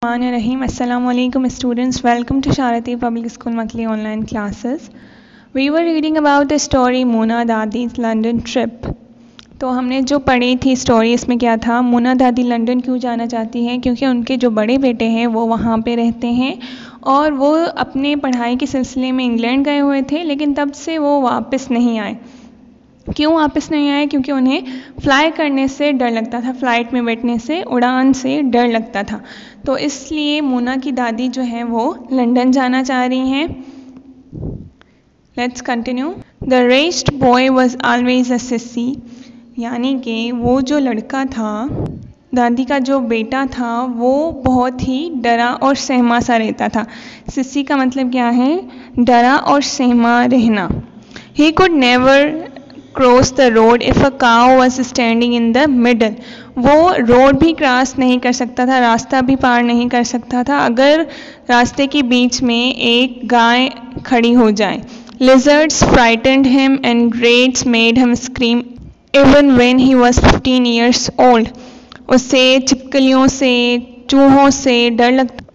Rahim. Assalamu alaikum students. Welcome to Sharati Public School monthly online classes. We were reading about the story Mona Dadi's London trip. तो हमने जो पढ़ी थी story, इसमें क्या था, मोना दादी लंदन क्यों जाना चाहती हैं, क्योंकि उनके जो बड़े बेटे हैं वो वहाँ पे रहते हैं और वो अपने पढ़ाई के सिलसिले में इंग्लैंड गए हुए थे, लेकिन तब से वो वापस नहीं आए। क्यों वापस नहीं आए? क्योंकि उन्हें फ्लाई करने से डर लगता था, फ़्लाइट में बैठने से, उड़ान से डर लगता था। तो इसलिए मोना की दादी जो है वो लंदन जाना चाह रही हैं। Let's continue. The raised boy was always a sissy, यानी कि वो जो लड़का था, दादी का जो बेटा था, वो बहुत ही डरा और सहमा सा रहता था। सिस्सी का मतलब क्या है? डरा और सहमा रहना। He could never cross the road if a cow was standing in the middle. वो रोड भी क्रॉस नहीं कर सकता था, रास्ता भी पार नहीं कर सकता था अगर रास्ते के बीच में एक गाय खड़ी हो जाए। Lizards frightened him and rates made him scream even when he was 15 years old। उसे छिपकलियों से, चूहों से डर लगता,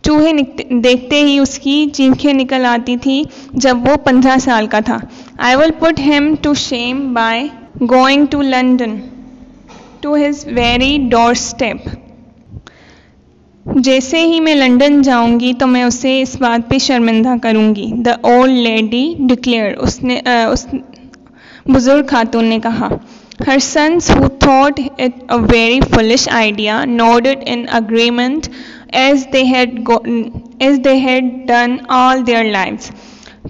चूहे देखते ही उसकी चीखें निकल आती थी जब वो 15 साल का था। I will put him to shame by going to London to his very doorstep। जैसे ही मैं लंदन जाऊंगी तो मैं उसे इस बात पे शर्मिंदा करूंगी। The old lady declared। उस बुजुर्ग खातून ने कहा। Her sons, who thought it a very foolish idea, nodded in agreement as they had done all their lives।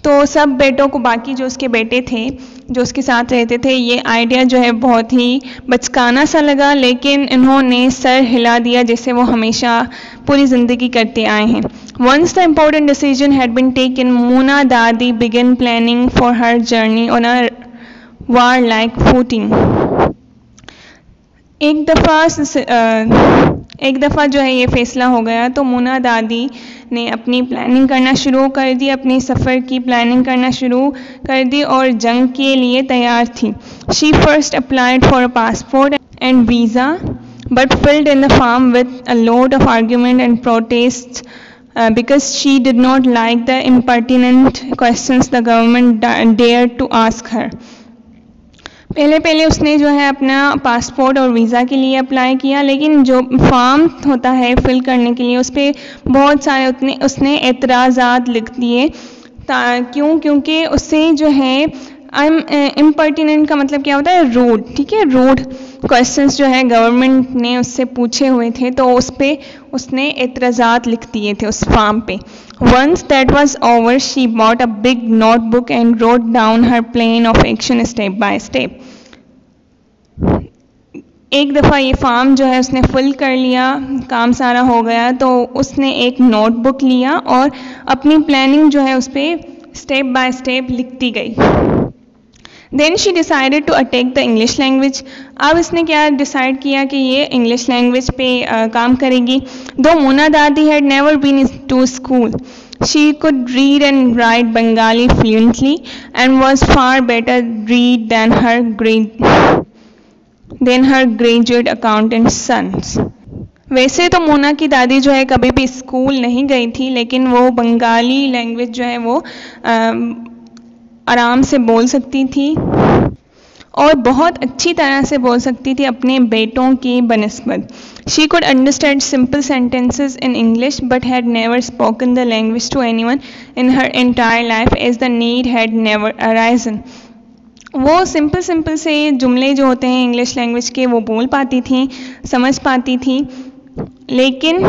तो सब बेटों को, बाकी जो उसके बेटे थे जो उसके साथ रहते थे, ये आइडिया जो है बहुत ही बचकाना सा लगा, लेकिन इन्होंने सर हिला दिया जैसे वो हमेशा पूरी ज़िंदगी करते आए हैं। Once the important decision had been taken, Mona Dadi began planning for her journey on a warlike footing। एक दफ़ा जो है ये फैसला हो गया तो मोना दादी ने अपनी प्लानिंग करना शुरू कर दी, अपनी सफ़र की प्लानिंग करना शुरू कर दी और जंग के लिए तैयार थी। She first applied for a passport and visa but filled in the form with a load of argument and protests because she did not like the impertinent questions the government dared to ask her। पहले उसने जो है अपना passport और visa के लिए apply किया, लेकिन जो फॉर्म होता है फिल करने के लिए उस पर बहुत सारे उसने एतराज़ात लिख दिए। क्यों? क्योंकि उससे जो है इम्पर्टिनेंट का मतलब क्या होता है? रूड। ठीक है, रूड क्वेश्चंस जो है गवर्नमेंट ने उससे पूछे हुए थे, तो उस पर उसने एतराज़ात लिख दिए थे उस फॉर्म पे। Once that was over, she bought a big notebook and wrote down her plan of action step by step। एक दफ़ा ये फॉर्म जो है उसने फिल कर लिया, काम सारा हो गया, तो उसने एक नोटबुक लिया और अपनी प्लानिंग जो है उस पर स्टेप बाय स्टेप लिखती गई। Then she decided to attack the English language। अब इसने क्या डिसाइड किया कि ये इंग्लिश लैंग्वेज पे काम करेगी। Though Mona Dadi had never been to school, she could read and write Bengali fluently and was far better read than her graduate accountant sons। वैसे तो मोना की दादी जो है कभी भी स्कूल नहीं गई थी, लेकिन वो बंगाली लैंग्वेज जो है वो आराम से बोल सकती थी और बहुत अच्छी तरह से बोल सकती थी अपने बेटों की बनिस्बत। She could understand simple sentences in English but had never spoken the language to anyone in her entire life as the need had never arisen। वो सिंपल से जुमले जो होते हैं इंग्लिश लैंग्वेज के वो बोल पाती थी, समझ पाती थी, लेकिन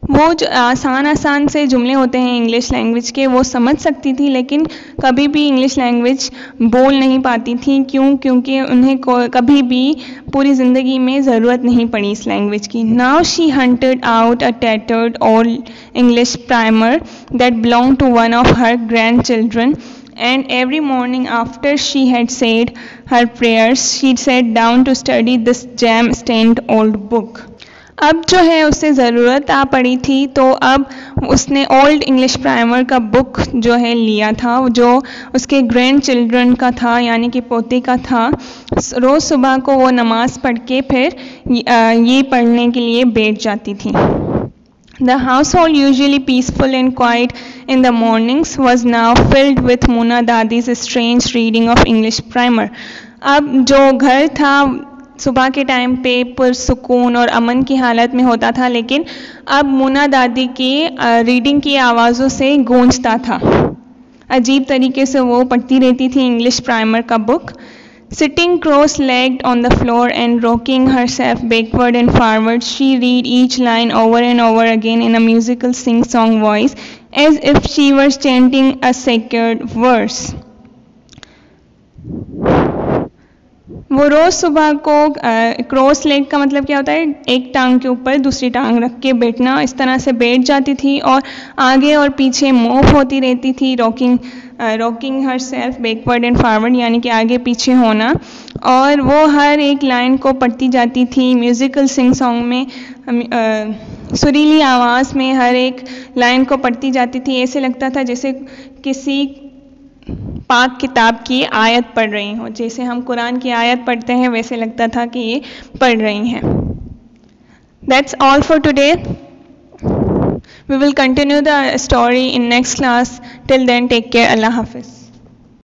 वो जो आसान से जुमले होते हैं इंग्लिश लैंग्वेज के वो समझ सकती थी, लेकिन कभी भी इंग्लिश लैंग्वेज बोल नहीं पाती थी। क्यों? क्योंकि उन्हें कभी भी पूरी ज़िंदगी में ज़रूरत नहीं पड़ी इस लैंग्वेज की। Now she hunted out a tattered old English primer that belonged to one of her grandchildren, and every morning after she had said her prayers, she sat down to study this jam-stained old book। अब जो है उससे ज़रूरत आ पड़ी थी, तो अब उसने ओल्ड इंग्लिश प्राइमर का बुक जो है लिया था, जो उसके ग्रैंड चिल्ड्रन का था, यानी कि पोते का था। रोज़ सुबह को वो नमाज़ पढ़ के फिर ये पढ़ने के लिए बैठ जाती थी। The household, usually peaceful and quiet in the mornings, was now filled with Muna Dadi's strange reading of English primer. अब जो घर था सुबह के टाइम पे पुरसुकून और अमन की हालत में होता था, लेकिन अब मुना दादी की रीडिंग की आवाज़ों से गूंजता था। अजीब तरीके से वो पढ़ती रहती थी इंग्लिश प्राइमर का book. Sitting cross-legged on the floor and rocking herself backward and forward, she read each line over and over again in a musical sing-song voice, as if she were chanting a sacred verse. वो रोज़ सुबह को cross leg का मतलब क्या होता है, एक टांग के ऊपर दूसरी टांग रख के बैठना, इस तरह से बैठ जाती थी और आगे और पीछे मूव होती रहती थी, rocking her self backward and forward, यानी कि आगे पीछे होना। और वो हर एक लाइन को पढ़ती जाती थी म्यूज़िकल सिंग सॉन्ग में, सुरीली आवाज़ में हर एक लाइन को पढ़ती जाती थी। ऐसे लगता था जैसे किसी पाक किताब की आयत पढ़ रही हो, जैसे हम कुरान की आयत पढ़ते हैं वैसे लगता था कि ये पढ़ रही हैं। That's all for today. We will continue the story in next class. Till then, take care. Allah Hafiz.